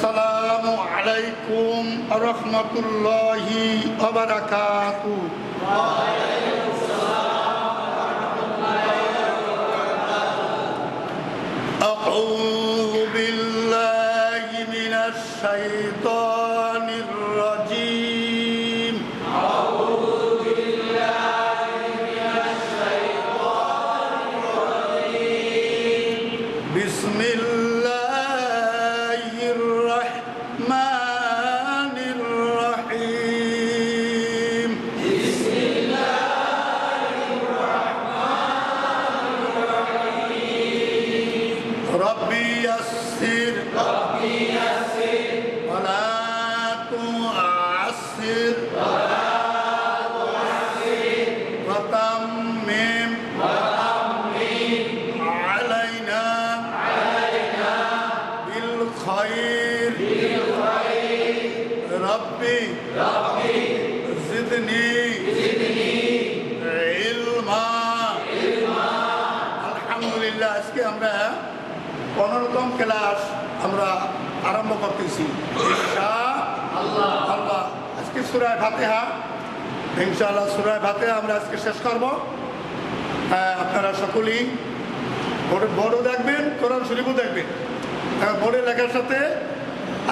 আসসালামু আলাইকুম ওয়া রাহমাতুল্লাহি ওয়া বারাকাতুহু। আউযু বিল্লাহি মিনাশ শাইতানির রাজীম। বিসমিল্লাহির রাহমানির রাহিম। রব্বি ইয়াসসির ওয়া লা তুআসসির ওয়া তাম্মিম আলাইনা বিল খায়র। রব্বি জিদনি ইলমা। আলহামদুলিল্লাহ, আজকে আমরা 15তম ক্লাস আমরা আরম্ভ করতেছি ইনশাআল্লাহ। আজকে সূরা ফাতিহা, ইনশাআল্লাহ সূরা ফাতিহা আমরা আজকে শেষ করব। আপনারা সকলেই বোর্ডও দেখবেন, কোরআন শরীফও দেখবেন। বোর্ডে লেখার সাথে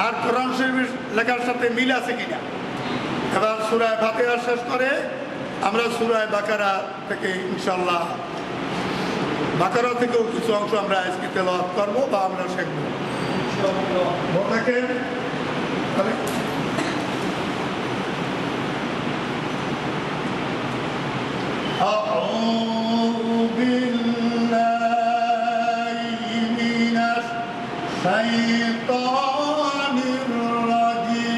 আর কোরআন শরীফ লেখার সাথে মিল আছে কিনা। এবার সূরা ফাতিহা শেষ করে আমরা সূরা বাকারা থেকে ইনশাআল্লাহ বাকারা থেকেও কিছু অংশ আমরা আজকে তেলাওয়াত করব বা আমরা শিখব। দেখেন আউযু বিল্লাহি মিনাশ শাইতানির রাজীম।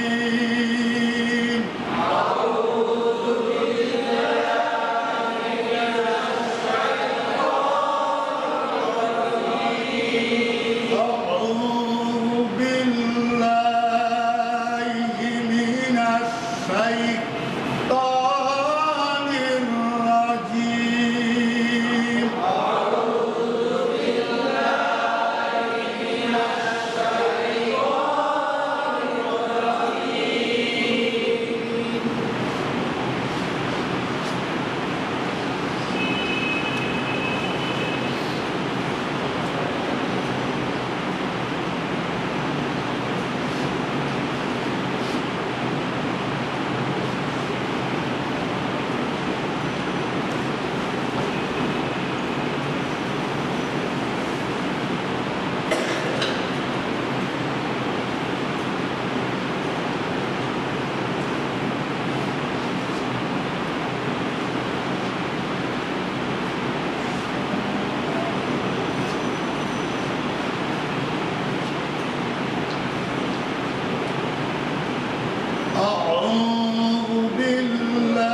أعوذ بالله من الشيطان الرجيم. أعوذ بالله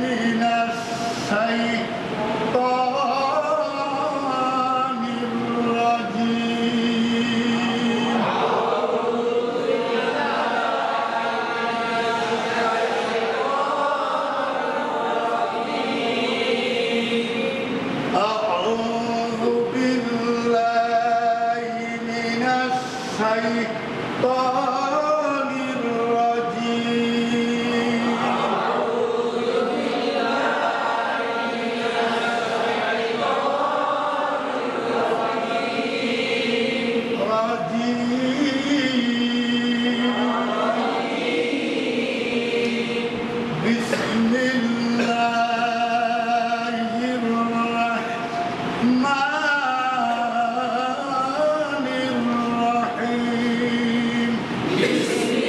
من الشيطان الرجيم. أعوذ بالله من الشيطان الرجيم. بسم الله الرحمن الرحيم. بسم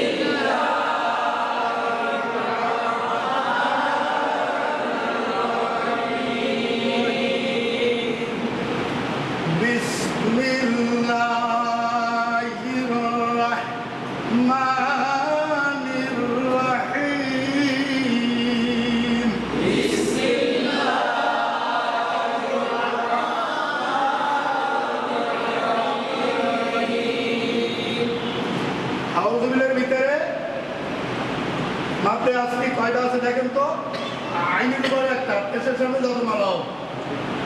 الله الرحمن الرحيم. আউযু বিল্লাহির ভিতরে মাত্র আজকে কয়টা আছে দেখেন তো। আইনের পরে একটা পেশের সামনে যত মালাও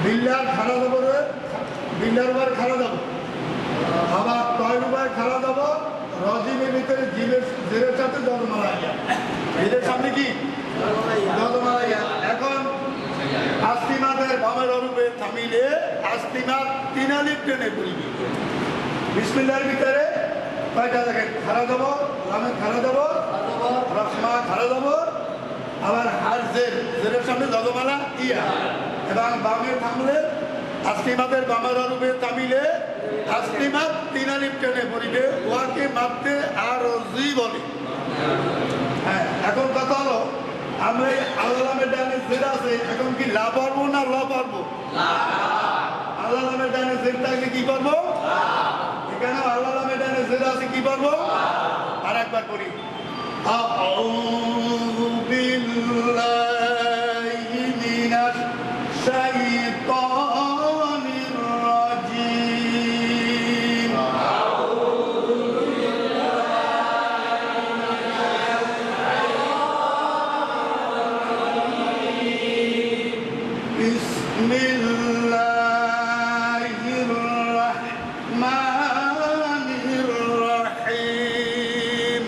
বিল্লার খাড়া দেবো রে, বিল্লার উপর খাড়া দেবো, আবার তয়ের উপর খাড়া দেবো, ভিতরে জেরের সাথে জলমালা ইয়া, জেরের সামনে কি জলমালা ইয়া। এখন আস্তিমাদের বামের অরূপে থামিলে আস্তিমাত তিন আলিফ টেনে পড়িবি। বিসমিল্লাহর ভিতরে কয়টা দেখেন, খাড়া দেব, লামে খাড়া দেব, রসমা খাড়া দেব, আবার হার জেরের সামনে জলমালা ইয়া। এবং বামে থামলে আস্তিমাদের বামের অরূপে থামিলে আস্তিমাত তিন আলিফ টেনে পড়িবে, ওয়াকে মারতে আর জি বলে। হ্যাঁ, এখন কথা হলো আমরা এই আল্লামের ডানে জের আছে, এখন কি লা পারবো না ল পারবো? আল্লামের ডানে জের থাকলে কি পারবো? এখানে আল্লামের ডানে জের আছে, কি পারবো? আর একবার করি, আউযু বিল্লাহি মিনাশ শাইতানির রাজীম। বিসমিল্লাহির রাহমানির রাহিম।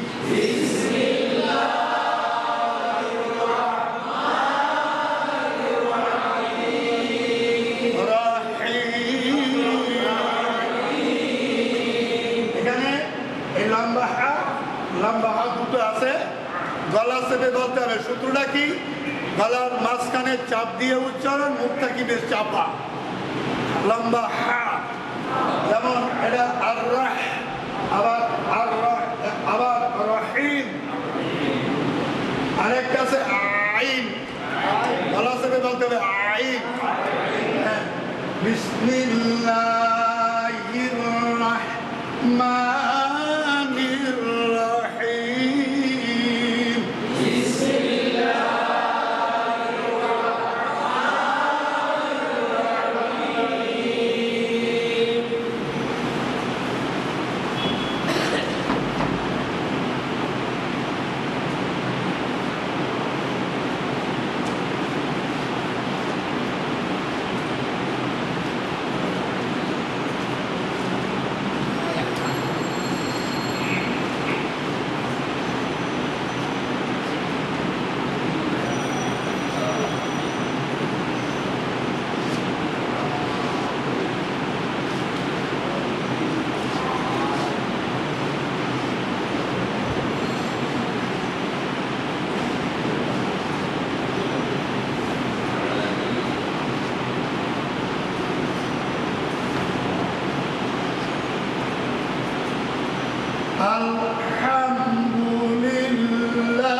এখানে এই লম্বা হাত দুটো আছে, গলা চেপে বলতে হবে। সূত্রটা কি? গলার মাঝখানে চাপ দিয়ে উচ্চারণ, মুখটা কি বেশ চাপা, লম্বা হা। যেমন এটা আর রাহ, আবার রহিম। আরেকটা আছে আইন, গলা চেপে বলতে হবে আইন। বিসমিল্লাহির রাহমানির রাহিম।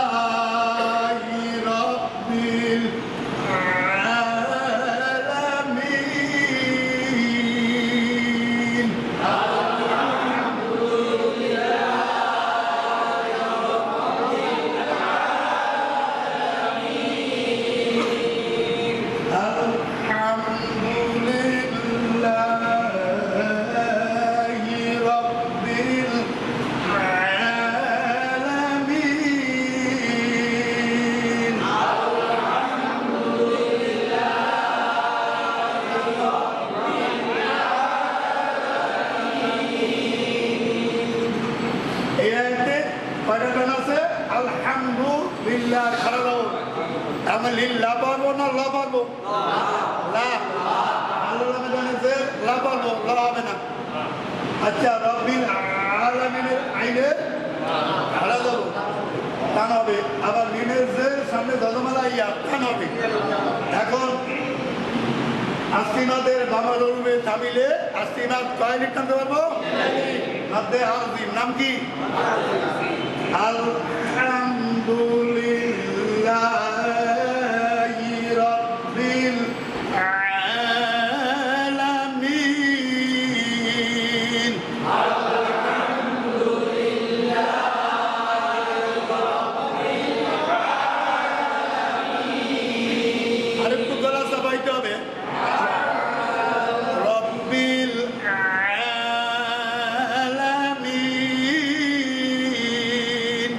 আলহামদুলিল্লাহি রাব্বিল আলামিন। আলহামদুলিল্লাহি রাব্বিল আলামিন। এই আয়াতে কয়টা টান আছে? আলহামদুলিল্লাহ খাড়া দাও। আমি লিল্লাহ পারবো না লা পারবো? লা। আল্লাহ জানে যে লা পারবো, লা হবে না। আচ্ছা, রব্বিল আলামিনের আইনে খাড়া দাও, টান হবে। আবার মিনের যে সামনে দজমালা ইয়া, টান হবে। এখন আস্তিমাদের বামার অরূপে থামিলে আস্তিমাদ কয় লিখ টানতে পারবো? মাদ্দে আজিম। নাম কি? আলহামদুলিল্লাহি রাব্বিল আলামিন। আরেকটু গলা চাপাইতে হবে। রব্বিল আলামিন।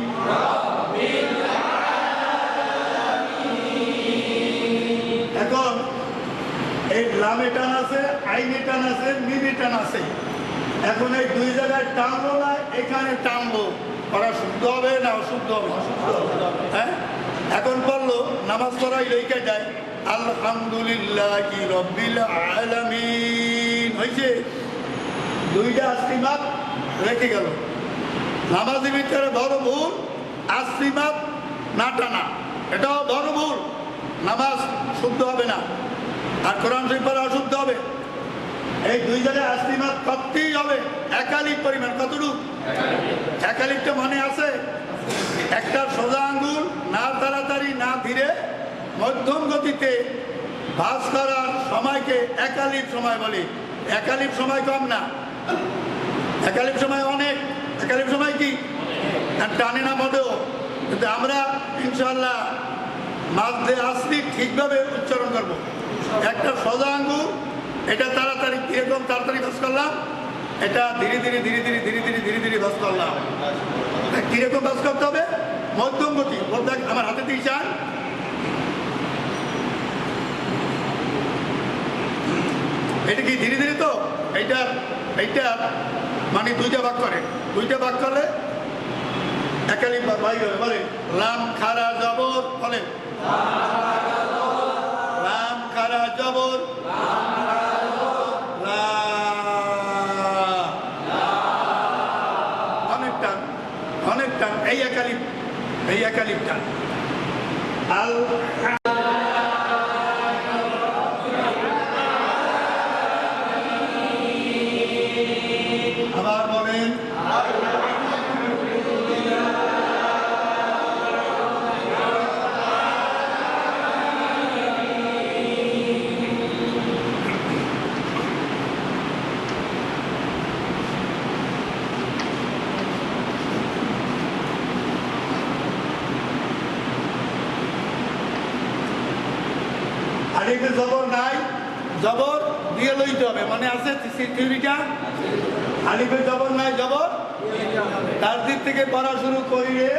এখন এই লামে টান আছে, আইনে টান আছে, মিমে টান আছে। এখন এই দুই জায়গায় টানবো না, এখানে টানবো। পড়া শুদ্ধ হবে না অশুদ্ধ হবে? হ্যাঁ, এখন পড়লো নামাজ পড়াই লেখা যায় আলহামদুলিল্লাহি রাব্বিল আলামিন, হয়েছে? দুইটা আস্তিমাত রেখে গেল। নামাজের ভিতরে বড় ভুল আস্তিমাত না টানা, এটাও বড় ভুল। নামাজ শুদ্ধ হবে না, আর কোরআন শরীফ পড়া অশুদ্ধ হবে। এই দুই জায়গায় আস্তিমাত করতেই হবে। একালিক পরিমাণ কতটুকু? একালিকটা মনে আছে? একটা সোজা আঙ্গুল, না তাড়াতাড়ি না ধীরে, মধ্যম গতিতে ভাঁজ করার সময়কে একালিক সময় বলি। একালিক সময় কম না, একালিক সময় অনেক। একালিক সময় কি টানে না মোটেও, কিন্তু আমরা ইনশাল্লাহ মাঝে আসলি ঠিকভাবে উচ্চারণ করবো। একটা সোজা আঙ্গুল, এটা তাড়াতাড়ি কিরকম তাড়াতাড়ি ভাঁজ করলাম, এটা ধীরে ধীরে ধীরে ধীরে ধীরে ধীরে ধীরে ধীরে ভাঁজ করলাম। কিরকম ভাঁজ করতে হবে? মধ্যম গতি। দেখ আমার হাতে দিয়ে চান, এটা কি ধীরে ধীরে? তো এইটা এইটা মানে দুইটা ভাগ করে, দুইটা ভাগ করলে একালিক ভাই বলে লাম খারা জবর, বলে লাম খারা জবর, অনেক টান, অনেক টান। এই একালিক, এই একালিক টান। আল আবার বলেন আলিফে জবর নাই, জবর দিয়ে লইতে হবে। মনে আছে থিওরিটা? আলিফে জবর নাই, জবর তার দিক থেকে পড়া শুরু করিলে,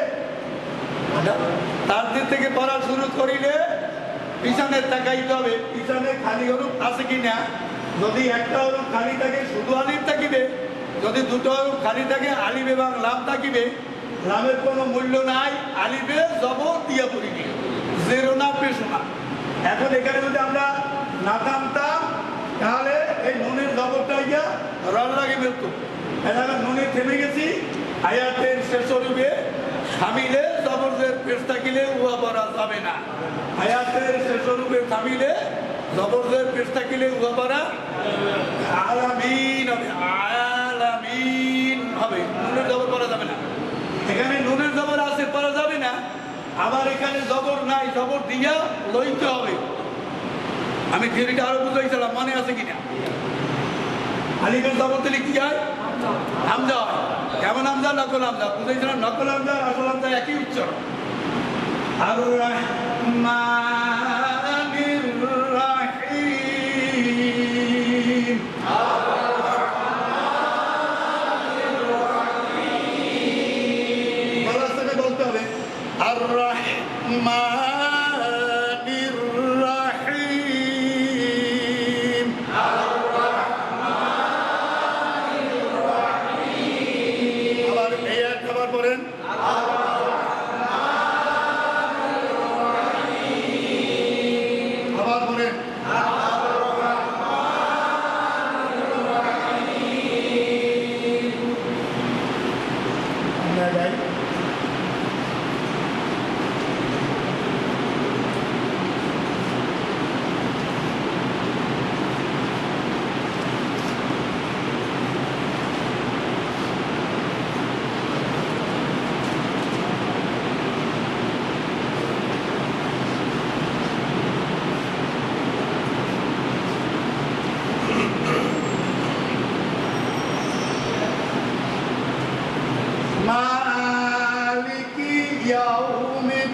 তার দিক থেকে পড়া শুরু করিলে পিছনে তাকাইতে হবে, পিছনে খালি হরুফ আছে কিনা। যদি একটা হরুফ খালি থাকে শুধু আলিফ থাকিবে, যদি দুটো হরুফ খালি থাকে আলিফ এবং লাম থাকিবে। লামের কোনো মূল্য নাই, আলিফে জবর দিয়ে পড়িবে, জেরো না পেশো না। এখন এখানে যদি আমরা না থামতাম তাহলে এই নুনের জবরটা গিয়া রল লাগে ফেলতো। এখন নুনে থেমে গেছি, আয়াতের শেষ রূপে থামিলে জবরের পেশ থাকিলে উহা পড়া যাবে না। আয়াতের শেষ রূপে থামিলে জবরের পেশ থাকিলে উহা পড়া আলামিন হবে, আলামিন হবে। নুনের জবর পড়া যাবে না। এখানে নুনের জবর আছে, পড়া যাবে না। আবার এখানে জবর নাই, জবর দিয়া লইতে হবে। আমি থিওরিটা আরো বুঝাইছিলাম, মনে আছে কিনা? আলিফের জবর দিলে কি হয়? হামজা হয়। কেমন হামজা? নকল হামজা। বুঝাইছিলাম নকল হামজা আসল হামজা একই উচ্চারণ। আর রাহমানির রাহিম, বলতে হবে আর রাহমানির রাহিম। আবার এই একবার বলেন আবার বলেন আমরা যাই। মালিকি ইয়াউমিদ্দিন,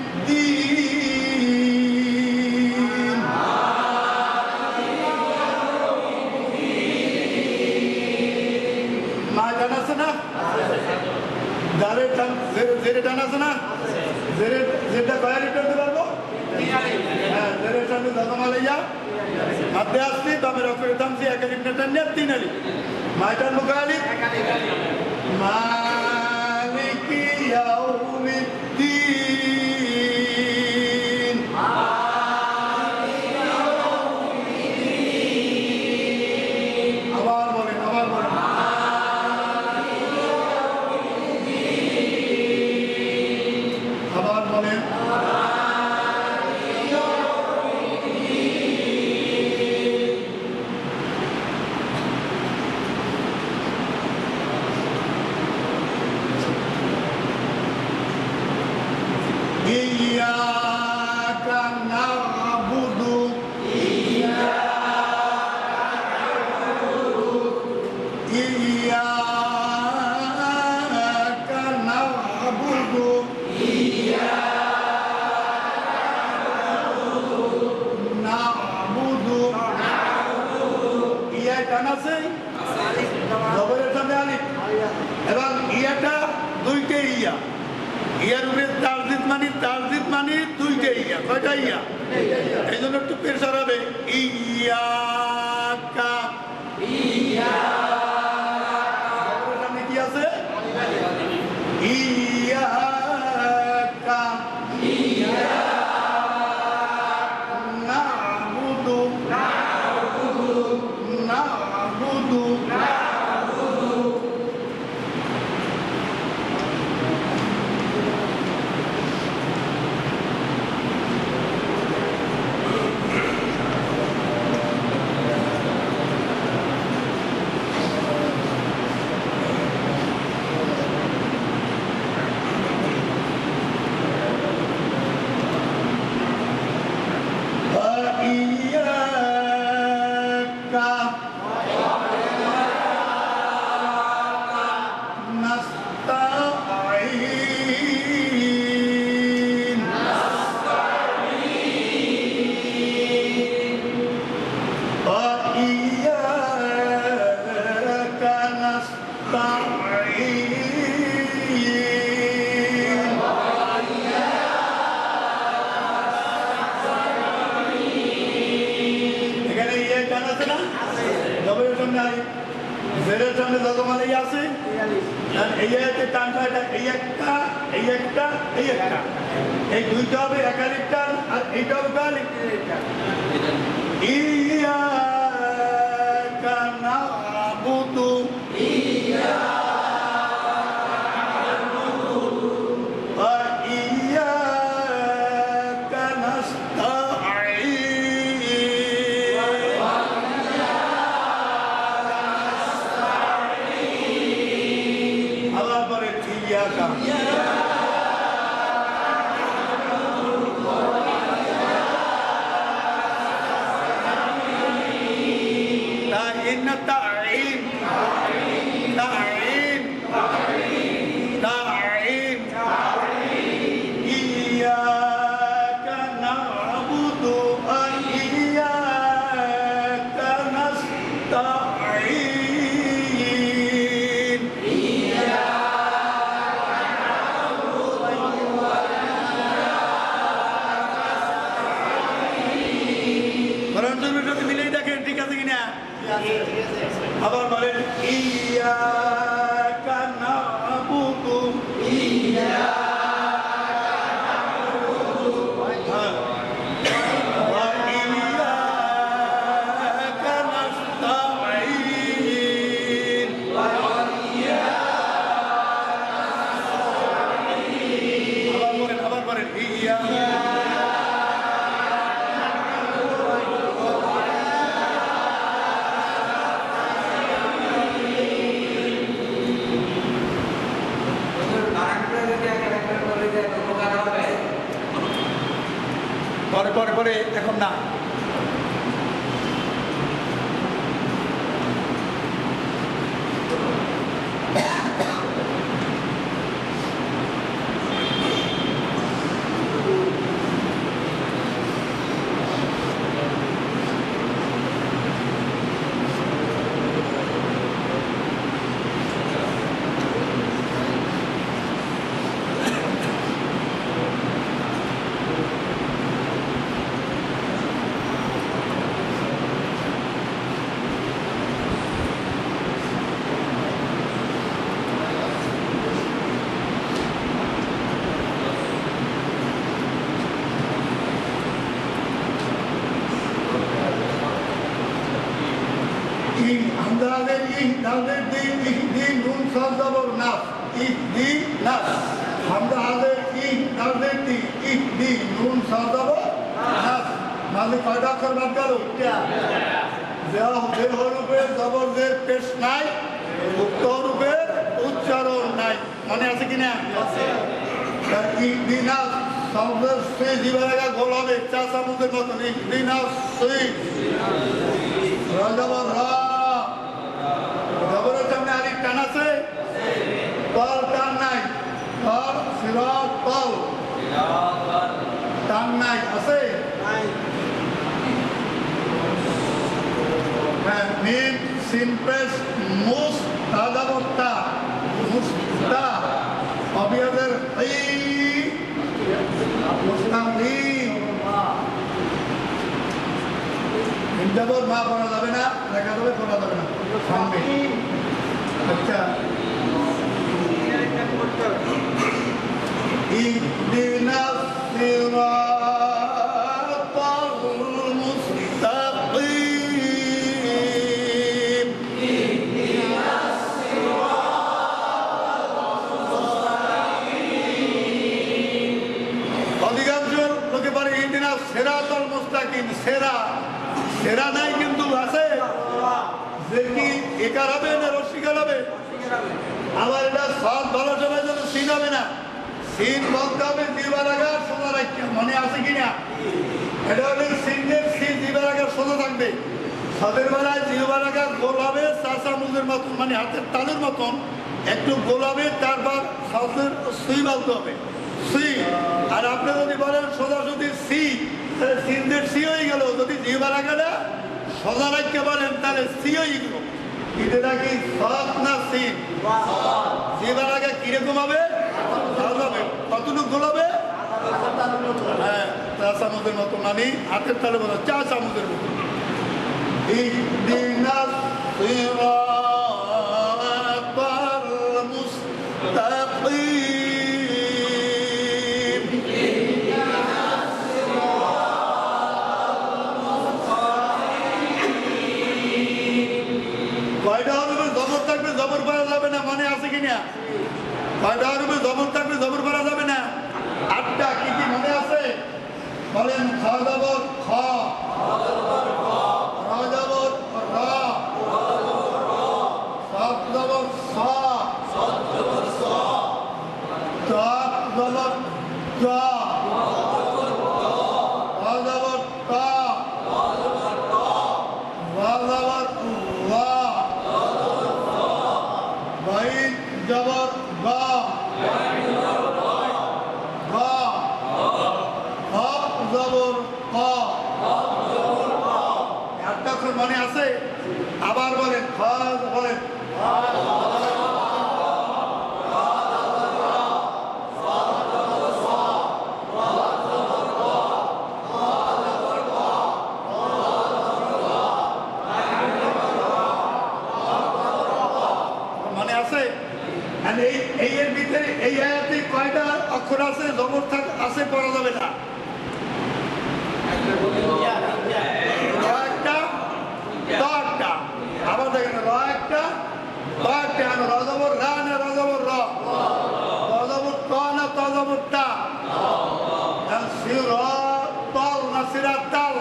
মা টান আছে না? জেরে টান আছে না? জেরটা কয় লিটার দিতে পারবো? হ্যাঁ, জেরের সামনে দাদা লাইয়া হাতে আসলি তবে রকের থামছি এক আলিফ না টান নিয়ে 3 আলিফ। মাইটার মুখে আলিফ মালিকি বলেন ইয়্যাকা না'বুদু ইয়্যাকা না'বুদু না'বুদু ইয়া টান আছে জবরের সাথে আলিফ এবং ইয়াটা দুইটা ইয়া ইয়ার উপরে তারজিদ মানে দুইটা ইয়া কয়টা ইয়া এই জন্য একটু প্রেসার হবে ইয়াকা জবরের সামনে কি আছে ইয়াকা না'বুদু না'বুদু সামনে যত মানে আছে এই দুইটা হবে একালিক টান আর এইটা হবে কালিক ইয়াকা না'বুদু ওয়া ইয়াকা নাস্তাঈন আল্লাহ বলে ইয়াকা মিলেই দেখেন ঠিক আছে কিনা আবার বলেন ইয়াকা না'বুদু ওয়া ইয়াকা নাস্তাঈন আবার বলেন ইয়াকা পরে এখন না Hamza Hazır, İh, Hazreti ইহদি নুন সাজাবো নাস মানে কয়টা অক্ষর বাদ গেল যে হরুপে জবরদের পেশ নাই উক্ত হরুপের উচ্চারণ নাই মনে আছে কিনা ইহদি নাস শব্দের সে জীবনে গোল হবে চা চামচের মতন ইহদি নাস রাজাবর রা জবরের সামনে আলিফ টান আছে তল টান নাই তল সিরাত তল টান নাই আছে হ্যাঁ মিম সিন পেশ মুস তাজাবতা মুস্তা অবিয়াদের মুস্তাকিম ইনজাবর মা পড়া যাবে না লেখা যাবে পড়া যাবে না সামনে আচ্ছা ইহদিনা সিরাতাল মুস্তাকিম ইহদিনা সিরাতাল মুস্তাকিম অধিকাংশ লোকে বলে ইহদিনা সিরাতাল মুস্তাকিম সেরা নাই কিন্তু আছে যে কি একার হবে না রসিকার হবে আবার এটা সব ভালো সময় জন্য সিন হবে না সিন বলতে হবে জিবার আগে সোজা রাখতে মনে আছে কিনা এটা হলে সিনের সিন জিবার আগে সোজা থাকবে সাদের বেলায় জিবার আগে গোল হবে চাষা মুজের মতন মানে হাতের তালুর মতন একটু গোল হবে তারপর সাদের সুই বলতে হবে সুই আর আপনি যদি বলেন সোজাসুজি সি তাহলে সিনদের সি হয়ে গেল যদি জিবার আগে সোজা রাখতে বলেন তাহলে সি হয়ে গেল এটা নাকি সৎ না সিন জিবার আগে কিরকম হবে কতটুকু গোলাবে হ্যাঁ চা চামচের মতো মানে হাতের তালে বলো চা চামচের মতো ইহদিনা সিরাতাল মুস্তাকিম কয়টা হরফে জবর থাকবে জবর পাওয়া যাবে না মনে আছে কিনা কয়টা হরফে জবর থাকবে জবর পাওয়া যাবে না আটটা কি কি মনে আছে বলেন খ জবর খ র জবর র সৎ জবর স চক জবর চ র জবর ত র জবর ল বাইন জবর গ মনে আছে আবার বলেন বলেন মনে আছে এই এর ভিতরে এই আয়াতে কয়টা অক্ষর আছে জবর আছে পড়া যাবে না আবার দেখেন র একটা রজবর রা না রজবর র রজবর ত না তজবর টা সির তল না সিরাত তাল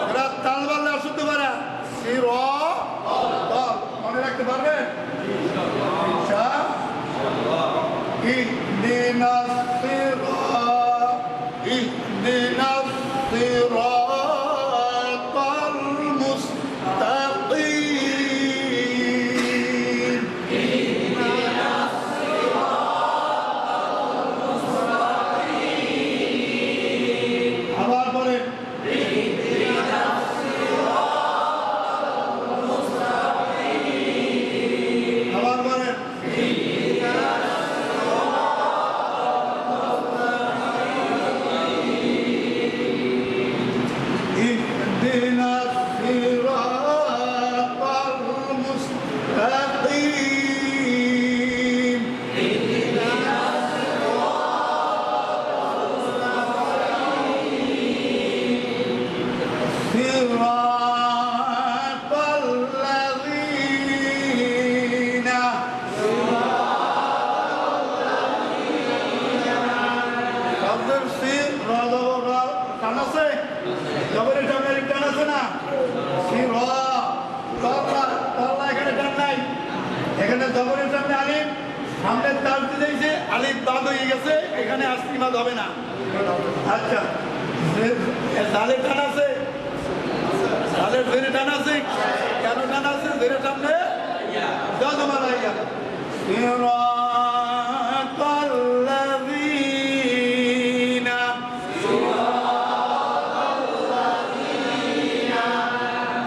সিরাত তাল বললে শুনতে পারে সির তল মনে রাখতে পারবেন ইহদিনা সিরাত ইহদিনা সিরাতাল মুস্তাকিম আবার বলেন আবার বলেন জবরের সামনে আলিফ, সামনে তাল দিয়েছে, আলিফ বাদ হয়ে গেছে, এখানে আস্তিমাদ হবে না। আচ্ছা, তালে টান আছে, তালের ধরে টান আছে, কেন টান আছে? ধরে সামনে জজমান আইয়া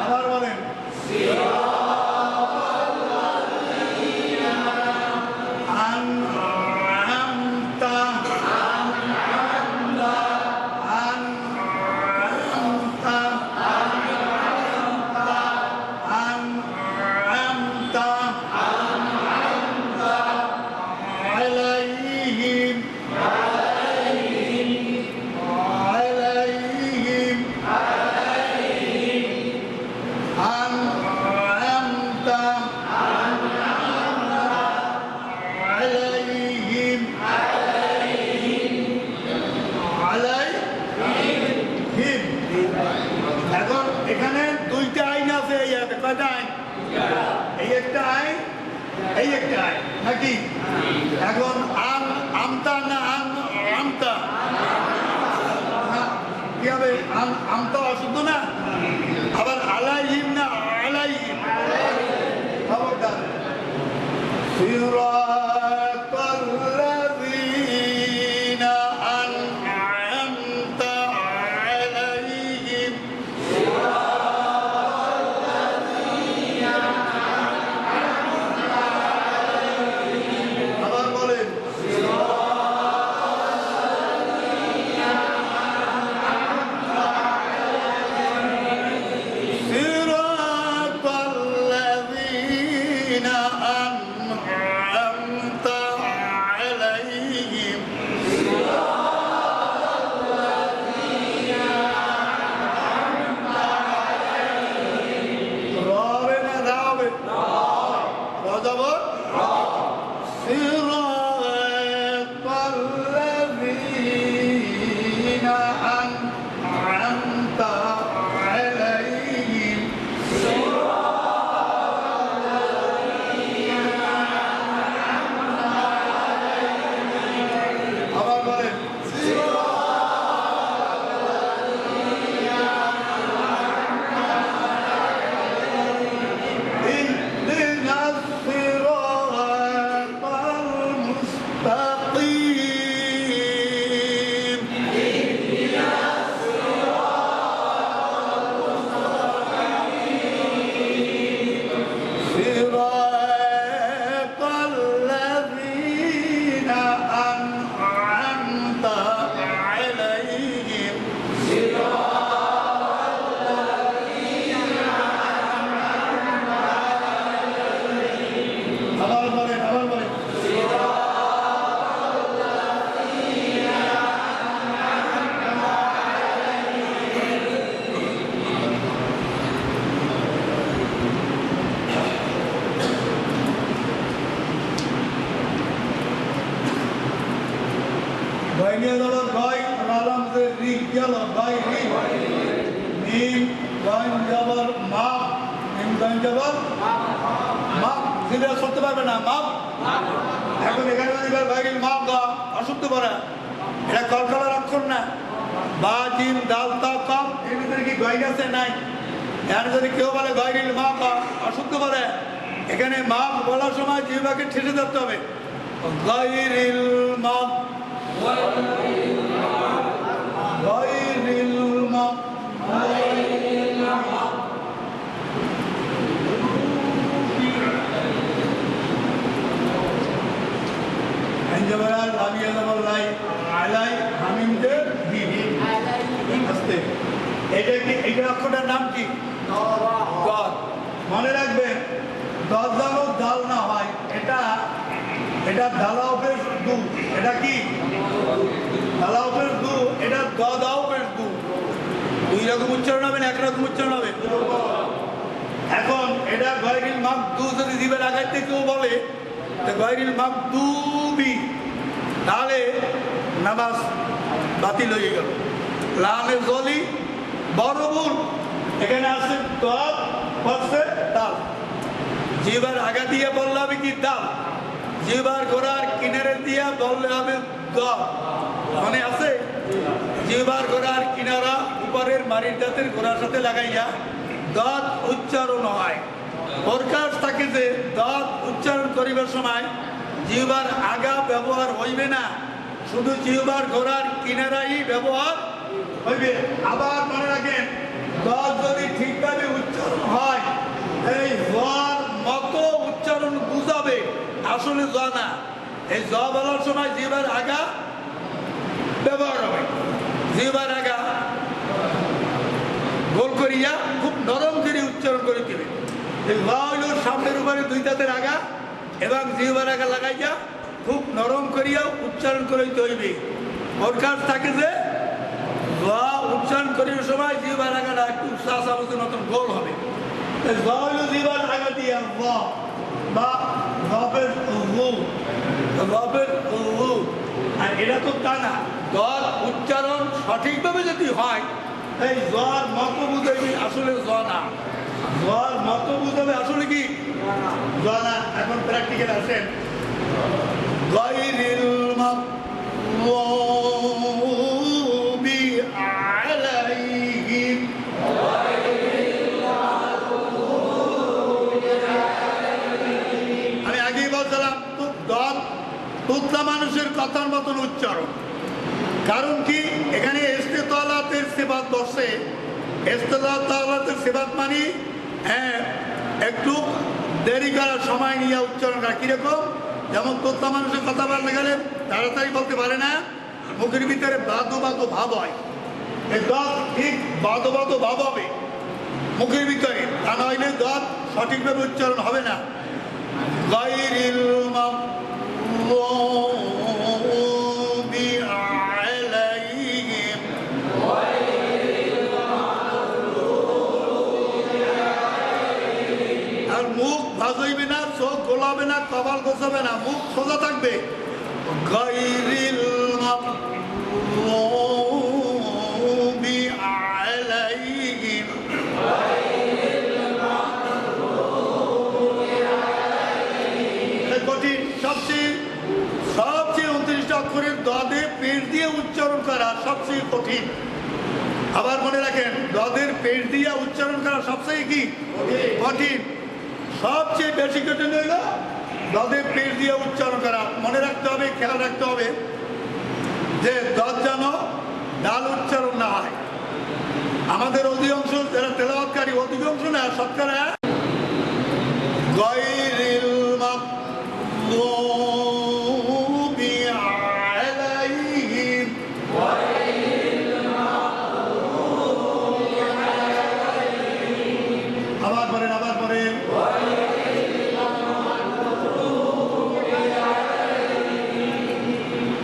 আবার বলেন আনআমতা আনআমতা আনআমতা আলাইহিম আলাইহিম আনআমতা আলাইহিম আলাইহিম। এখন এখানে দুইটা আইন আছে, এই কয়টা আইন? এই একটা আইন, এই একটা আইন নাকি? এখন আন আমতা না আন আমতা কি হবে? আন আমতা অশুদ্ধ না? আবার আলাইহিম না আলাইহিম? খবরদার। সিরাতাল্লাযীনা আন'আমতা আলাইহিম। আবার বলেন সিরাতাল্লাযীনা আন'আমতা আলাইহিম। রবে না রাবে? রজবর সিরাতাল্লাযীনা আন'আমতা আলাইহিম। আবার বলেন ইহদিনাস সিরাতাল মুস্তাকিম। সিরাতাল্লাযীনা আন'আমতা আলাইহিম। আবার বলেন আবার বলেন গয়নিয়া দল গয় রালাম যে রি গেল গয় রি মিম গয়ন জবর মা মিম গয়ন জবর মা সিধা করতে পারবে না মা। এখন এখানে যদি গয়রিল মা গা অশুদ্ধ পড়া, এটা কলকলার অক্ষর না। বা জিম দাল তা কম এর ভিতরে কি গয়ন আছে? নাই। এখানে যদি কেউ বলে গয়রিল মা গা অশুদ্ধ পড়ে, এখানে মা বলার সময় জিহ্বাকে ঠেসে ধরতে হবে। গয়রিল মা গয়রিল মা জবরাল আমি জবর লাই আলাই হামিম দে বি আস্তে। এটা কি? এটা অক্ষরটার নাম কি? গদ। মনে রাখবেন দশ যেন দাল না হয়, এটা এটা দালাও বেশ দু। এটা কি? দালাও বেশ দু। এটা দদাও বেশ দু। দুই রকম উচ্চারণ হবে না একরকম উচ্চারণ হবে? এখন এটা গয়রিল মাগদু যদি জিবের আগাইতে কেউ বলে গয়রিল মাগদুবি, তাহলে নামাজ বাতিল হয়ে গেল। লামে জলি বড় ভুল, এখানে আছে দদ বসে দাল। জিহ্বার আগা দিয়ে বললে হবে কি দাল, জিহ্বার গোড়ার কিনারে দিয়ে বললে হবে দল। মনে আছে? জিহ্বার গোড়ার কিনারা উপরের মারির দাঁতের গোড়ার সাথে লাগাইয়া দাঁত উচ্চারণ হয়। প্রকাশ থাকে যে দাঁত উচ্চারণ করিবার সময় জিহ্বার আগা ব্যবহার হইবে না, শুধু জিহ্বার গোড়ার কিনারাই ব্যবহার হইবে। আবার মনে রাখেন, দাঁত যদি ঠিকভাবে উচ্চারণ হয় এই জর মতো উচ্চারণ বুঝাবে, আসলে জ না। এই জ বলার সময় জিহ্বার আগা ব্যবহার হবে, জিহ্বার আগা গোল করিয়া খুব নরম করে উচ্চারণ করে দিবে। হইল সামনের উপরে দুই দাঁতের আগা এবং জিহ্বার আগা লাগাইয়া খুব নরম করিয়া উচ্চারণ করিতে হইবে। ওর কাজ থাকে যে উচ্চারণ করিবার সময় জিহ্বার আগাটা একটু চাচাবুচির মতন গোল হবে। হইল জিহ্বার আগা দিয়া বা রবের আর এটা তো তা না। জ্বর উচ্চারণ সঠিকভাবে যদি হয় এই জ্বর মত বুঝাবি, আসলে জ না। জ্বর মত বুঝাবে, আসলে কি জ না। এখন প্র্যাকটিক্যাল আসেন। গায়রিল মাগদুবি আলাইহিম, আমি আগেই বলছিলাম তুতলা মানুষের কথার মতন উচ্চারণ। কারণ কি, এখানে ইস্তেতালাতের সিফাত বসে। ইস্তেতালাতের সিফাত মানে একটু দেরি করার সময় নিয়ে উচ্চারণ করা। কিরকম? যেমন তুতলা মানুষের কথা বলতে গেলে তাড়াতাড়ি বলতে পারে না, মুখের ভিতরে বাদো বাদো ভাব হয়। এই দাঁত ঠিক বাদো বাদো ভাব হবে মুখের ভিতরে, তা নইলে দাঁত সঠিকভাবে উচ্চারণ হবে না। গায়রিল মাগদুবি আলাইহিম, আর মুখ ভাজইবে না, চোখ গোলাবে না, কপাল গোছাবে না, মুখ সোজা থাকবে। গায়রিল মাগদুবি আলাইহিম, কঠিন। সবচেয়ে 29টা অক্ষরের দদের পেট দিয়ে উচ্চারণ করা সবচেয়ে কঠিন। আবার মনে রাখেন, দদের পেট দিয়ে উচ্চারণ করা সবচেয়ে কি কঠিন। সবচেয়ে বেশি কঠিন হইল দদের পেট দিয়ে উচ্চারণ করা। মনে রাখতে হবে, খেয়াল রাখতে হবে যে দদ যেন ডাল উচ্চারণ না হয়। আমাদের অধিকাংশ যারা তেলাওয়াতকারী, অধিকাংশ না শতকরা গায়রিল মাগদুবি আলাইহিম, আবার পড়েন, আবার পড়েন।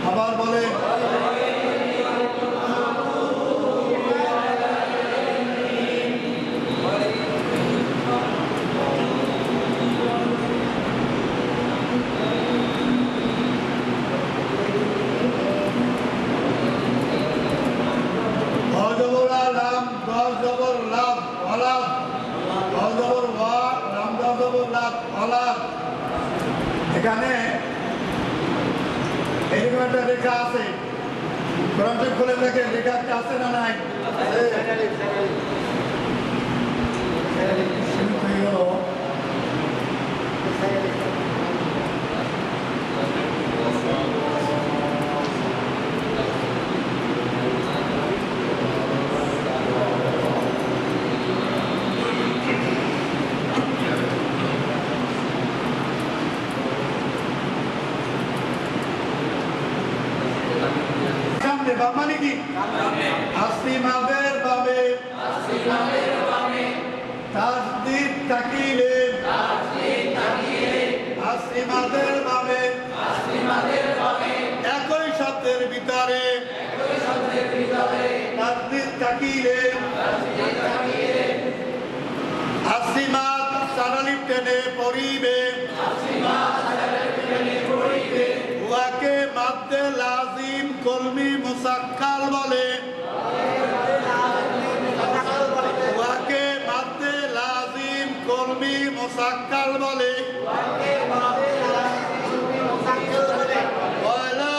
আবার বলেন। এখানে এরকম একটা রেখা আছে, কোরআনটা খুলে দেখে রেখা আছে না নাই? মানে কি? আসিমাদের বাবে তাসদীদ তাকিলে, আসিমাদের বাবে একই শব্দের ভিতরে তাসদীদ তাকিলে, আসিমাত সারালিপ টেনে পড়িবে, উহাকে মাদ্দে লাজিম কলমি মুসাক্কাল বলে, উহাকে মাদ্দে লাজিম কলমি মুসাক্কাল মুসাক্কাল বলে ওয়ালা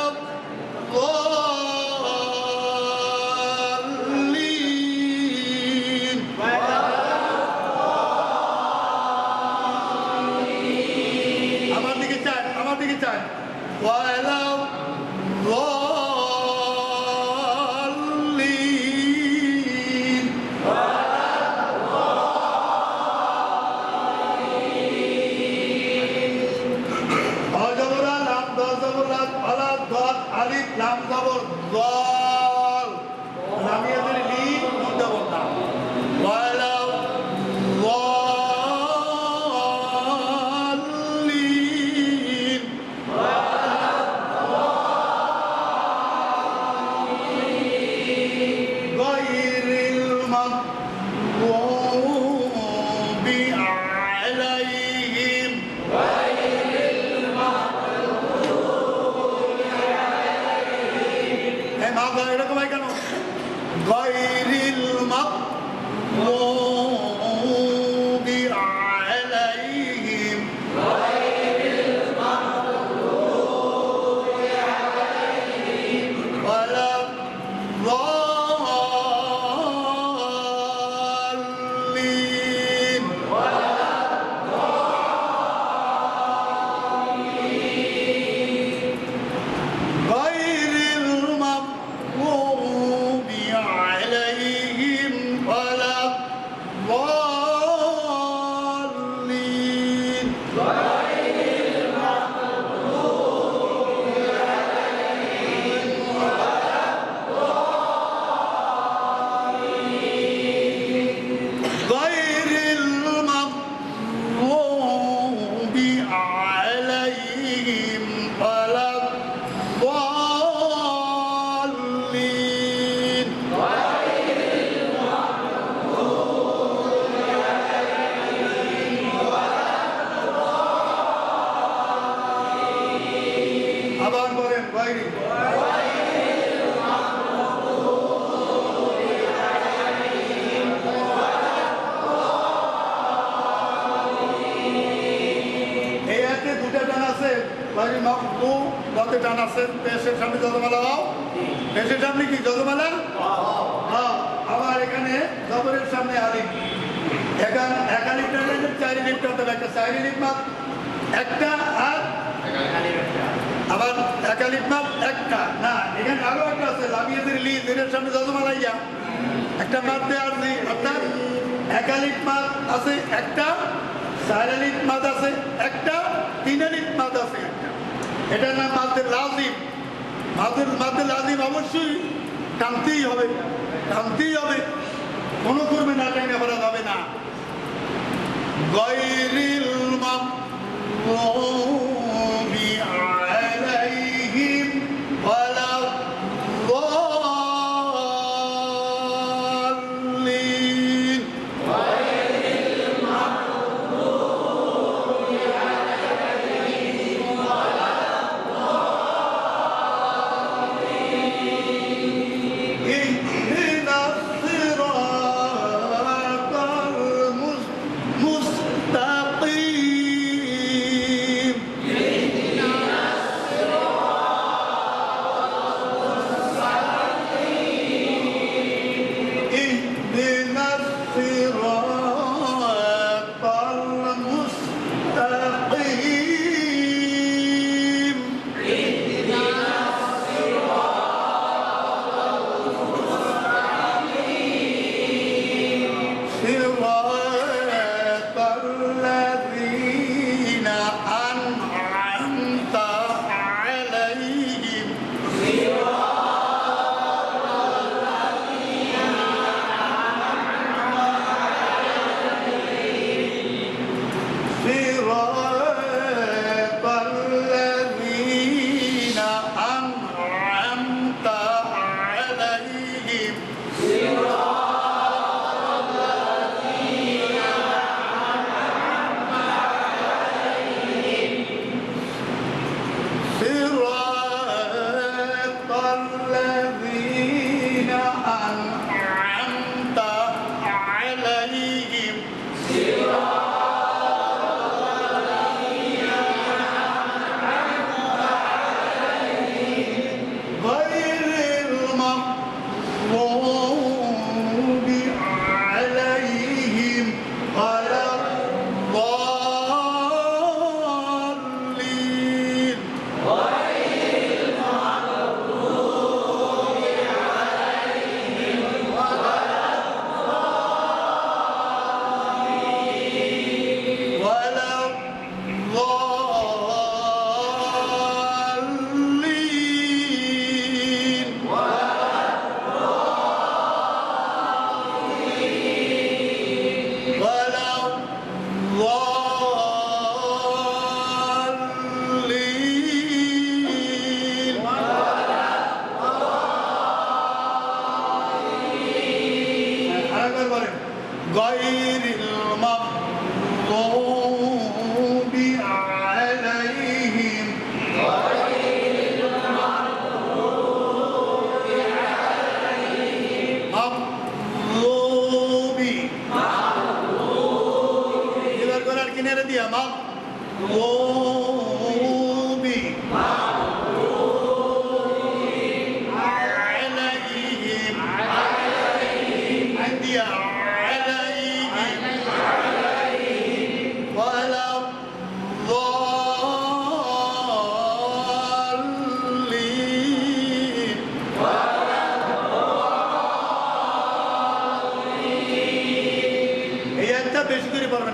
ضالين আমার দিকে চান ওয়ালা ضالين অজবরা লাম দজবরা আলা দত আলিফ লাম জবর দল লামিয়াদের লি নুন জবর না ওয়ালা ضالين غير المغضوب عليهم এরকম হয় কেন গায়রিল মাগদুবি আলাইহিম ওয়ালা ضالين غير المغضوب عليهم ولا الضالين غير المغضوب عليهم ولا الضالين আবার বলেন বাইরে এই আয়াতে দুটো টান আছে বাইরে মাকবু দতে টান আছে পেশের সামনে যজমালা দাও পেশের সামনে কি যজমালা হ্যাঁ আবার এখানে জবরের সামনে আলিফ এখানে একালিফ টানলে চারি লিফ টানতে হবে একটা চারি লিফ মাপ একটা আর আবার একালিফ মাপ একটা না এখানে আরো একটা আছে লামিয়াদের লি এর সামনে যজমালা ইয়া একটা মাপ দেওয়া আছে অর্থাৎ একালিফ মাপ আছে একটা চারালিফ মাদ আছে একটা তিনালিফ মাদ আছে একটা এটার নাম মাদের লাজিম মাদের লাজিম অবশ্যই টানতেই হবে কোনো করবে না টাইনে ভরা যাবে না গায়রিল মাগদুবি আলাইহিম ওয়ালা ضالين اهدنا الصراط المستقيم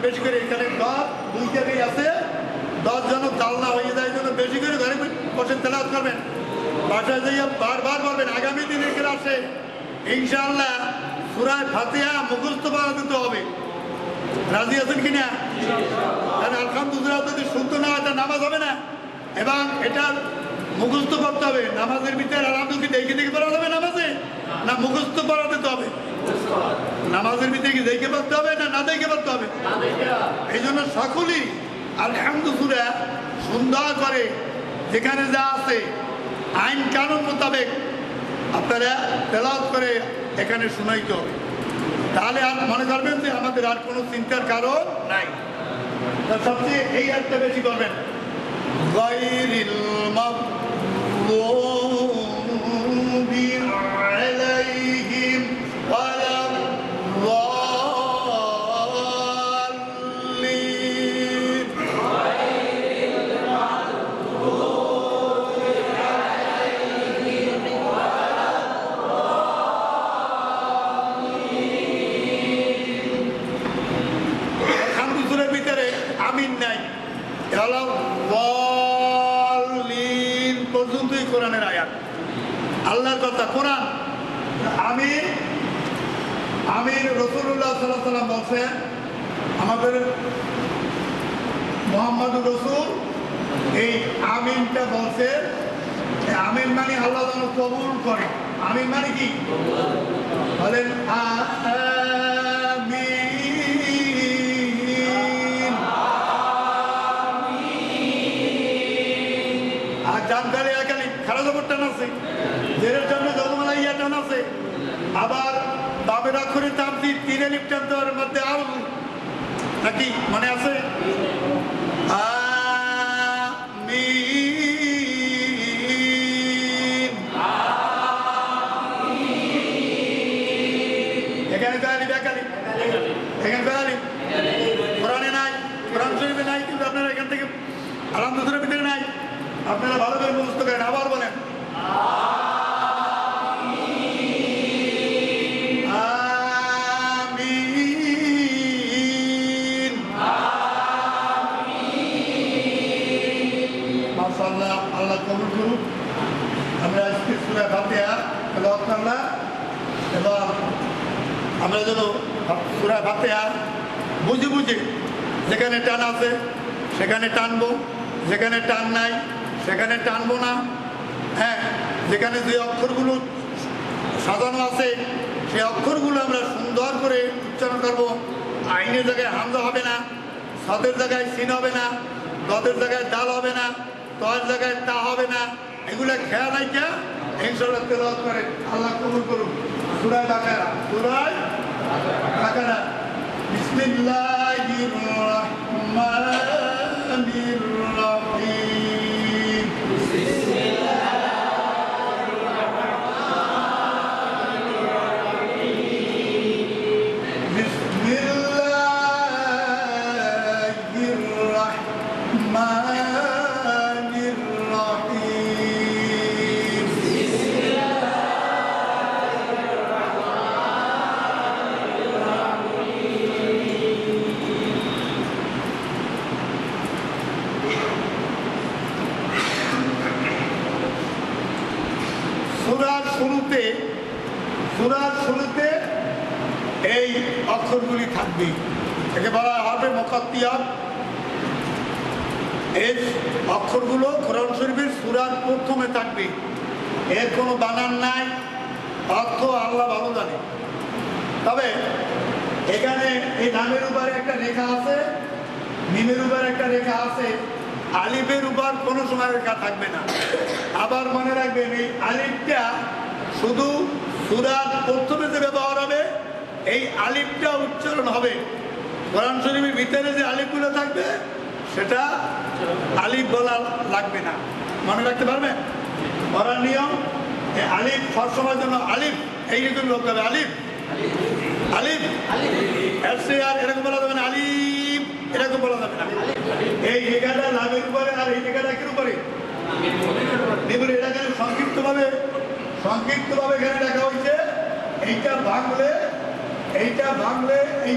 বেশি করে এখানে 2 জায়গায় আছে 10 জন জাল না হয়ে যায় জন্য বেশি করে ঘরে বসে তেলাওয়াত করবেন বাসায় যাইয়া বারবার বলবেন আগামী দিনের ক্লাসে ইনশাআল্লাহ সূরা ফাতিহা মুখস্থ করা দিতে হবে রাজি আছেন কিনা কারণ আলহামদুলিল্লাহ যদি শুদ্ধ না হয় নামাজ হবে না এবং এটা মুখস্থ করতে হবে নামাজের ভিতরে আলহামদুলিল্লাহ দেখে দেখে পড়া যাবে নামাজে না মুখস্থ করা দিতে হবে নামাজের ভিতরে কি দেখে পড়তে হবে না না দেখে পড়তে হবে এই জন্য সকলেই আলহামদুলিল্লাহ সুন্দর করে যেখানে যা আছে আইন কানুন মোতাবেক আপনারা তেলাওয়াত করে এখানে শোনাইতে হবে তাহলে আর মনে করবেন যে আমাদের আর কোনো চিন্তার কারণ নাই সবচেয়ে এই একটা বেশি করবেন গায়রিল মাগদুবি আলাইহিম ওয়ালাদ-দাল্লিন আলহামদুলিল্লাহর ভিতরে আমিন নাই ওয়ালাদ-দাল্লিন পর্যন্তই কোরআনের আয়াত আল্লাহর কথা কোরআন আমিন আমিন রাসূলুল্লাহ সাল্লাল্লাহু আলাইহি ওয়াসাল্লাম বলেন আমাদের মুহাম্মদুর রাসূল এই আমিনটা বলছে আমিন মানে আল্লাহ যেন কবুল করে আমিন মানে কি বলেন আমিন আর জানকারে এখানে খারাপ ব্যাপারটা আছে জেরের জন্য জলমালা ইয়াটা আছে আবার বামের অক্ষরে তামতি 3 আলিফ টানতে মধ্যে আর নাকি মনে আছে আমিন এখানে তো আলিফ একালি এখানে তো আলিফ কোরআনে নাই কোরআন শরীফে নাই কিন্তু আপনারা এখান থেকে আলহামদুলিল্লাহর ভিতরে নাই আপনারা ভালো করে মুখস্থ করেন আবার বলেন আল্লাহ কবুল করুন আমরা আজকে সূরা ফাতিহা তেলাওয়াত করলাম এবং আমরা যেন সূরা ফাতিহা বুঝে বুঝে যেখানে টান আছে সেখানে টানবো যেখানে টান নাই সেখানে টানবো না হ্যাঁ যেখানে যে অক্ষরগুলো সাজানো আছে সেই অক্ষরগুলো আমরা সুন্দর করে উচ্চারণ করবো আইনের জায়গায় হামজা হবে না সাদের জায়গায় সিন হবে না দদের জায়গায় দাল হবে না তোর জায়গায় তা হবে না এগুলা খেয়াল রাখা ইনশাআল্লাহ তেলাওয়াত করে আল্লাহ কবুল করুন সূরা বাকারা বিসমিল্লাহির রাহমানির রাহিম বিসমিল্লাহির রাহমানির রাহিম সূরার শুরুতে এই অক্ষরগুলি থাকবে একে বলা হবে মুকাত্তিয়াত এই অক্ষরগুলো কোরআন শরীফের সূরার প্রথমে থাকবে এর কোনো বানান নাই অর্থ আল্লাহ ভালো জানে তবে এখানে এই নামের উপরে একটা রেখা আছে মিমের উপর একটা রেখা আছে আলিফের উপর কোনো সময় রেখা থাকবে না আবার মনে রাখবেন এই আলিফটা শুধু সূরার প্রথমে যে ব্যবহার হবে এই আলিফটা উচ্চারণ হবে কোরআন শরীফের ভিতরে যে আলিফগুলো থাকবে সেটা আলিফ বলা লাগবে না মনে রাখতে পারবেন পড়ার নিয়ম এই আলিফ সবসময়ের জন্য আলিফ এইরকম বলতে হবে আলিফ আলিফ আর এরকম বলা যাবে না আলিফ এরকম বলা যাবে না এই লেখাটা লাভের উপরে আর এই লেখাটা কির উপরে এটাকে সংক্ষিপ্তভাবে এখানে লেখা হয়েছে এইটা ভাঙলে এই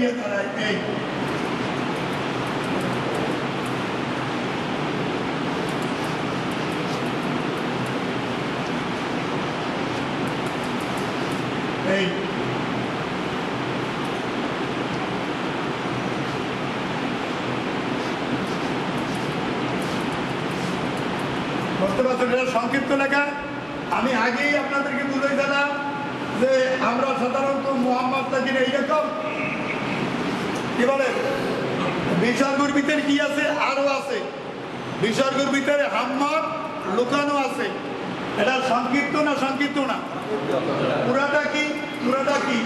বুঝতে পারছেন? এটা সংক্ষিপ্ত লেখা। আমি আগেই আপনাদেরকে বুঝাই দিলাম যে আমরা সাধারণত মোহাম্মদ তাকির এইরকম কি বলে বিসর্গর ভিতরে কি আছে, আরো আছে বিসর্গর ভিতরে হাম্মদ লুকানো আছে। এটা সংক্ষিপ্ত না সংক্ষিপ্ত না? পুরাটা কি? পুরাটা কি?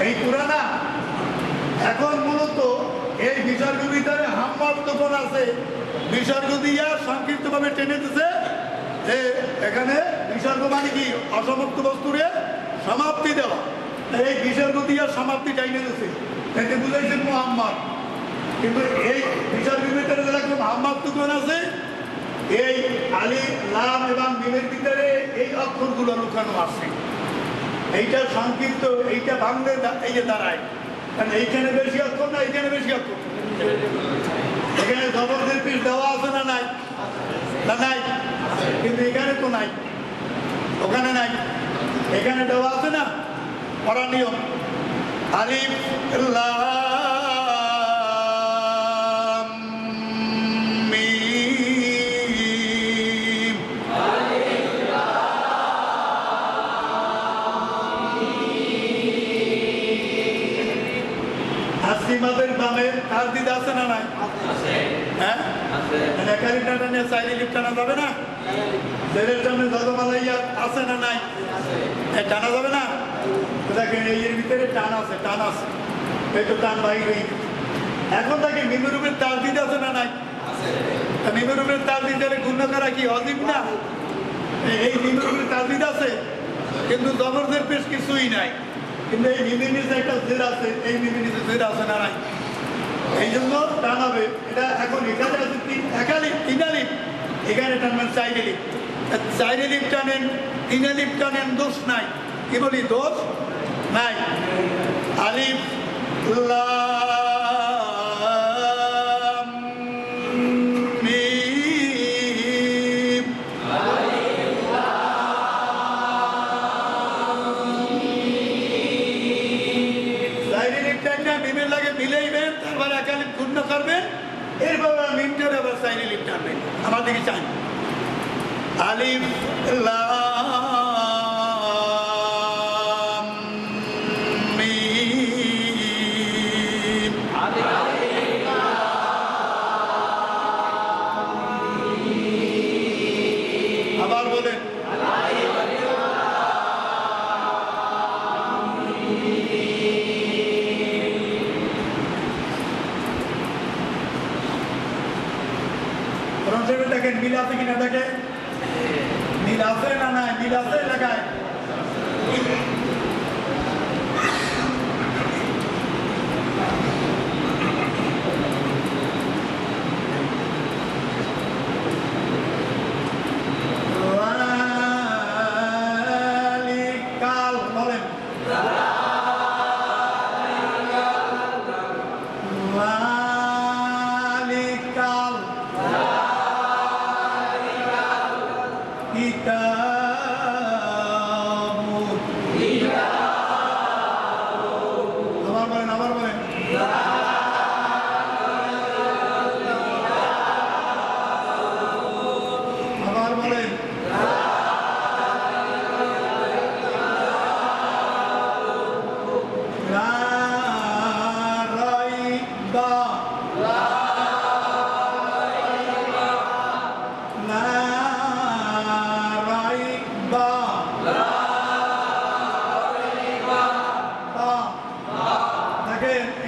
এই পুরানা। এখন মূলত এই বিসর্গের ভিতরে হাম্মদ লুকান আছে, বিসর্গ দিয়া সংক্ষিপ্ত ভাবে টেনে দিছে। এখানে বিসর্গ মানে কি? অসমাপ্ত বস্তুরে সমাপ্তি দেওয়া। এই বিসর্গ দিয়া সমাপ্তি টাইনে দিছে, এতে বুঝাইছে মোহাম্মদ। কিন্তু এই বিসর্গের ভিতরে যেরকম হাম্মদ লুকান আছে, এই আলিফ লাম এবং মিমের ভিতরে এই অক্ষরগুলো লুকানো আছে। এইটা সংক্ষিপ্ত, এইটা বাংলা এই যে দাঁড়ায়। কারণ এইখানে বেশি অক্ষর না, এইখানে বেশি অক্ষর। এখানে জবরদের পিস দেওয়া আছে না নাই? না নাই, কিন্তু এখানে তো নাই, ওখানে নাই, এখানে দেওয়া আছে না। পড়া নিয়ম আলিফ লাম মিম। আসিমাদের দামে তার দিদা আছে না নাই? হ্যাঁ, একারি টানা নিয়ে চাইলে লিপ টানা যাবে না? জেলের সামনে যদমালাইয়া আছে না নাই? টানা যাবে না? দেখেন এর ভিতরে টান আছে, টান আছে, এই তো টান বাইরে। এখন তাকে মিমেরূপের তার দিতে আছে না নাই? মিমেরূপের তার দিতে গুণ করা কি অজীব না? এই মিমেরূপের তার দিতে আছে, কিন্তু জবরদের পেশ কিছুই নাই। কিন্তু এই মিমের নিচে একটা জের আছে, এই মিমের নিচে জের আছে না নাই? এই জন্য টান হবে। এটা এখন এখানে আছে একালিপ, তিনালিপ, এখানে টানবেন চাইরিলিপ। চাইরিলিপ টানেন, তিনালিপ টানেন, দোষ নাই। কি বলি? দোষ নাই। আলিফ লাম মিম। চাইরিলিপ টানটা মিমের লাগে মিলাইবেন, তারপরে একালিপ পূর্ণ করবেন, এরপর মিমটার আবার চাইরিলিপ টানবেন। আমার দিকে চান আলিফ লাম মিম। আবার বলেন দেখেন মিল আছে কিনা? দেখে মিল আছে না নাই? মিল আছে লেখায়। বলেন আবার বলেন আবার বলেন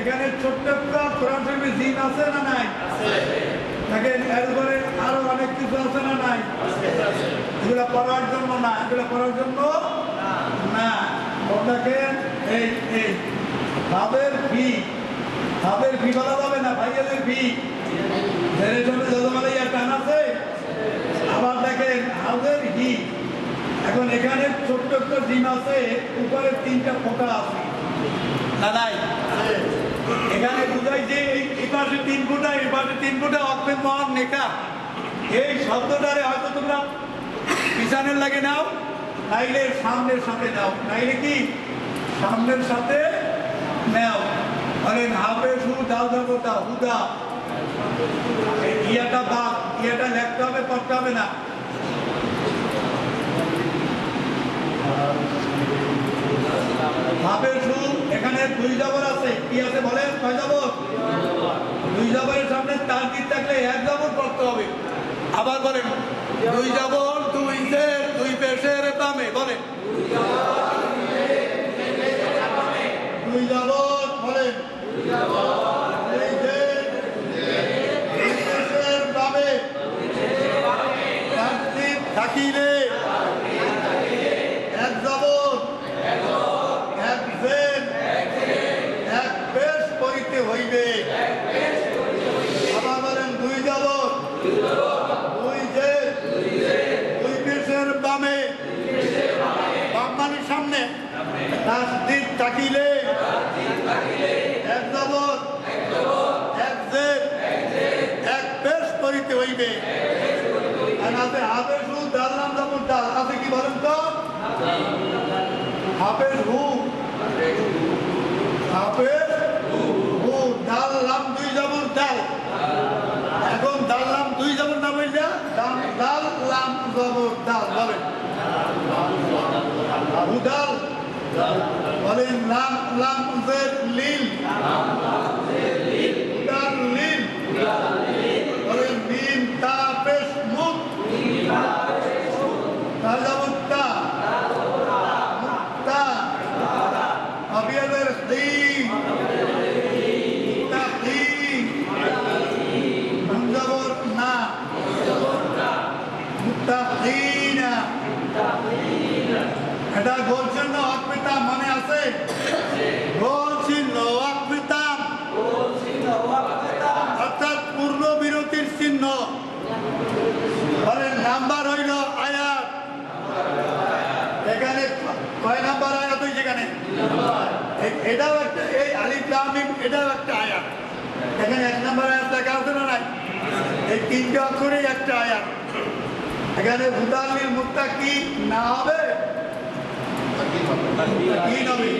এখানে ছোট্ট একটা কোরআন শরীফে জিন আছে না নাই? দেখেন এরপরে আরো অনেক কিছু আছে না নাই? এগুলো পড়ার জন্য না, এগুলো পড়ার জন্য না। দেখেন এই এই ভাবের ফি, ভাবের ফি বলা যাবে না, ভাইয়াদের ফি। জেনের জন্য যজমালে টান আছে। আবার দেখেন হাউজের হি। এখন এখানে ছোট্ট একটা জিন আছে, উপরে তিনটা ফোঁটা আছে না নাই? এখানে বুঝাই যে এই পাশে 3 ফুটা, এই পাশে 3 ফুটা অক্ষে মন নেকা। এই শব্দটারে হয়তো তোমরা পিছনের লাগে নাও, নাইলে সামনের সাথে নাও, নাইলে কি সামনের সাথে নাও। বলেন হাফেজ হু দাল জবরটা হুদা ইয়াটা বাদ ইয়াটা লিখতে হবে পড়তে হবে না হাফেজ হু এখানে দুই জবর আছে কি আছে বলেন কয় জবর দুই জবরের সামনে তানকিদ থাকলে এক জবর পড়তে হবে আবার বলেন দুই জবর দুই জের দুই পেশের বামে বলেন দুই জবর বলেন দুই জের দুই পেশের বামে তানকিদ থাকিলে এক জবর এক জের এক পেশ করিতে হইবে আবার বলেন দুই জবর দুই জের দুই পেশের বামে বাম মানের সামনে তাসদীদ থাকিলে এক জবর এক জের এক পেশ করিতে হইবে আর আছে হাফেজ হু দাল লাম জবর দাল আছে কি বলেন তো হাফেজ হু হাফেজ হু দাল লাম দুই জবর দাল এখন দাল লাম দুই জবর না বললে দাল লাম জবর দাল বলেন হুদাল বলেন লাম লাম জের লিল হুদাল লিল বলেন মিম তা পেশ মুত তা জবর তা মুক্তা আবিয়াদের দি তাকি জবর না মুত্তাকিনা এটা গোল চিহ্ন অকৃতাম মনে আছে গোল চিহ্ন অকৃতাম অর্থাৎ পূর্ণ বিরতির চিহ্ন বলেন নাম্বার হইল আয়াত এখানে কয় নাম্বার আয়াত হয়েছে এখানে এটাও একটা এই আলিফ লাম মিম এটাও একটা আয়াত এখানে এক নাম্বার আয়াত লেখা আছে না নাই এই তিনটে অক্ষরেই একটা আয়াত এখানে হুদাল লিল মুত্তাকিন না হবে কি নবী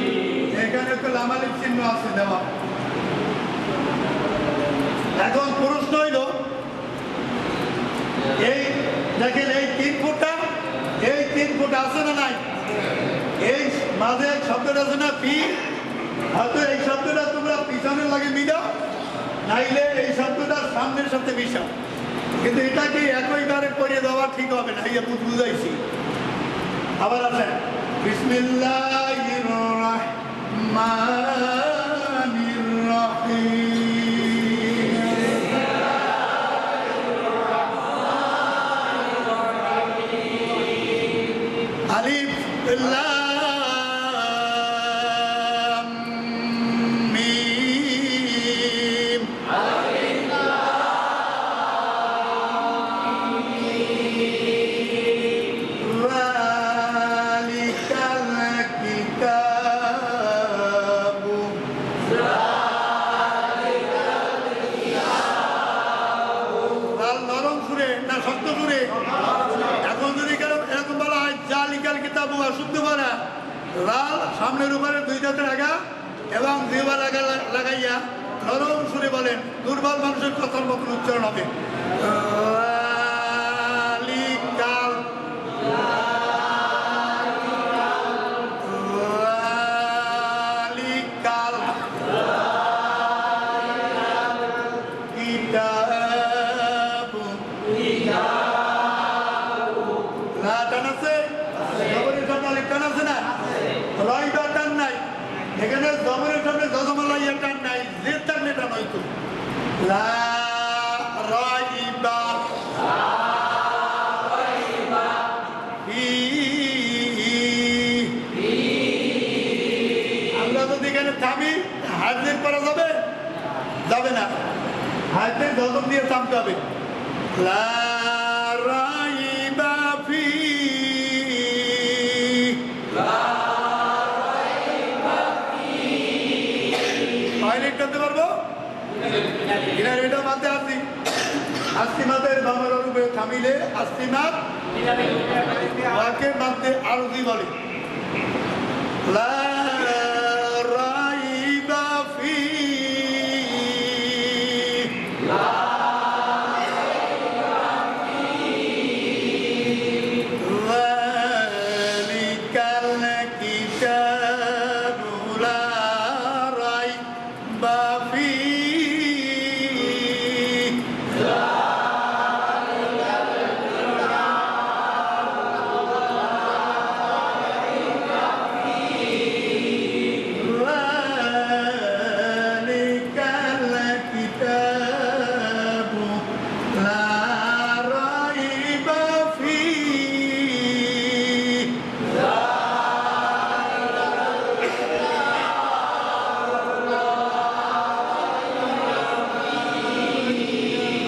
এখানে তো লাম আলিফ চিহ্ন আছে দেওয়া এখন প্রশ্ন হইল এই দেখেন এই 3 ফুট আছে না নাই এই মাঝে এক শব্দটা আছে না পি হয়তো এই শব্দটা তোমরা পিছনের লাগে মিলাও নাইলে এই শব্দটা সামনের সাথে মিশাও কিন্তু এটাকে একইবারে করে দেওয়া ঠিক হবে না ইয়ে বুঝাইছি আবার আসেন বিসমিল্লাহির রাহমানির রাহিম আলিফ লাম মিম যালিকাল কিতাবু নরম সুরে না শক্ত সুরে এখন যদি এরকম বলা হয় জালিকাল কিতাবু অশুদ্ধ বলা লাল সামনের উপরে দুই দাঁতের আগা এবং জিহ্বার আগা লাগাইয়া নরম সুরে বলেন দুর্বল মানুষের কথার মতন উচ্চারণ হবে জালিকাল জালিকাল কিতাবু না টান আছে জবরের সামনে আলিফ টান আছে না রাইবা টান নাই এখানে জবরের সামনে জজমালাইয়া টান নাই যে টানে টান হইতো লা রাইবা আমরা যদি এখানে থামি হাজির করা যাবে যাবে না হাজির জজম দিয়ে থামতে হবে লা রাইবা ফি পাইলট করতে পারবো এনার এটা মাঝে আসি আস্তিমাতের বাংলার রূপে থামিলে আস্তিমাত বাক্যের মধ্যে আরবি বলে লা রাইবা ফি فيه ذلك الكتاب لا ريب فيه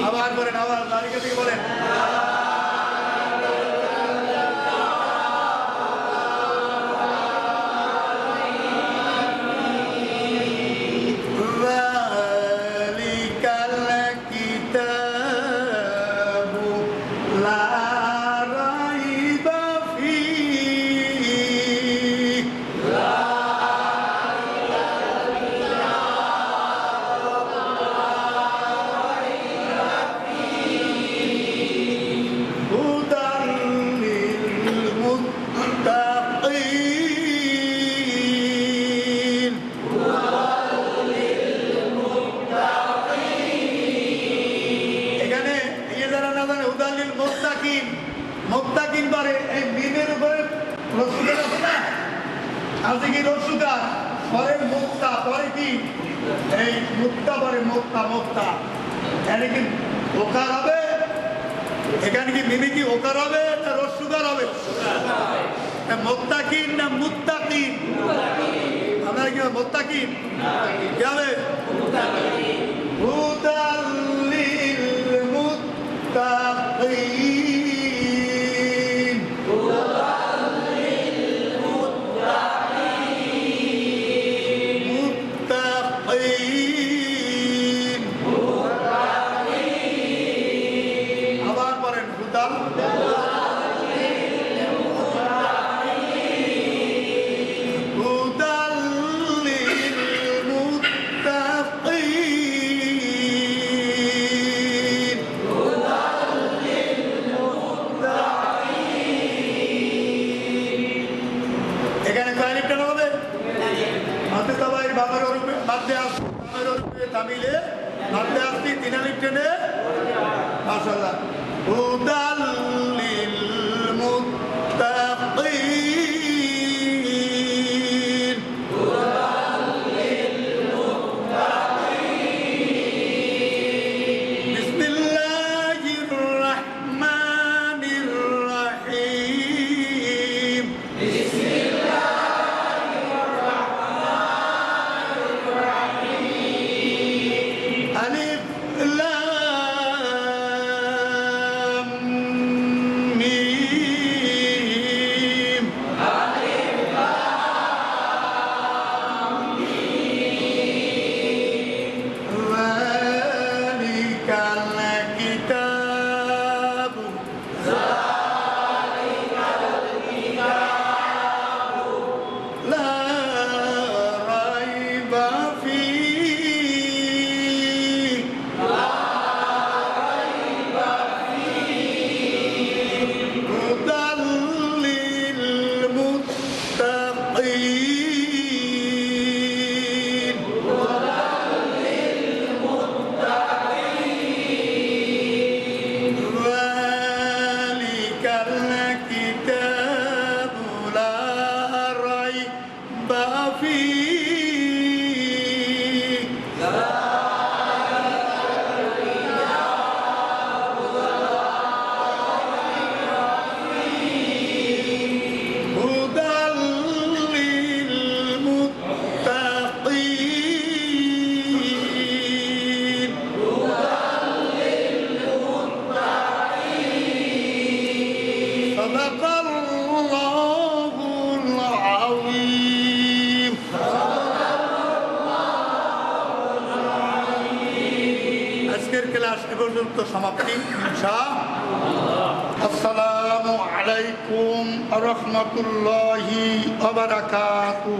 আবার বলেন আবার তালিকা থেকে বলেন ذلك الكتاب لا ريب فيه هدى للمتقين এখানে এই যারা না জানে হুদালিল মুত্তাকিন মুত্তাকিন পারে এই মিমের উপরে রসুকার আছে না আছে কি রসুকার পরে মুক্তা পরে কি এই মুক্তা পরে মুক্তা মুক্তা এখানে কি ওকার হবে এখানে কি মিমি কি ওকার হবে না রসুকার হবে মুত্তাকিন না মুত্তাকিন আপনারা কি মুত্তাকিন কি হবে হুদালিল মুত্তাকিন মুত্তাকিন আবার পড়েন হুদাল হুদাল লিল মুত্তাকিন এখানে কয় লিপ টানা হবে মাতে সবাই বাবার রূপে মাতে আসি বাবার রূপে তামিলে মাতে আসি তিন লিপ টেনে মাশাআল্লাহ হুদাল লিল মুত্তাকিন বিসমিল্লাহির রহমানির রহিম ألف لام ميم ذلك الكتاب لا ريب فيه هدى للمتقين ذلك الكتاب لا ريب فيه هدى للمتقين صدق الله العظيم আজকের ক্লাস এ পর্যন্ত সমাপ্তি ইনশাআল্লাহ আসসালামু আলাইকুম ওয়া রাহমাতুল্লাহি ওয়া বারাকাতুহু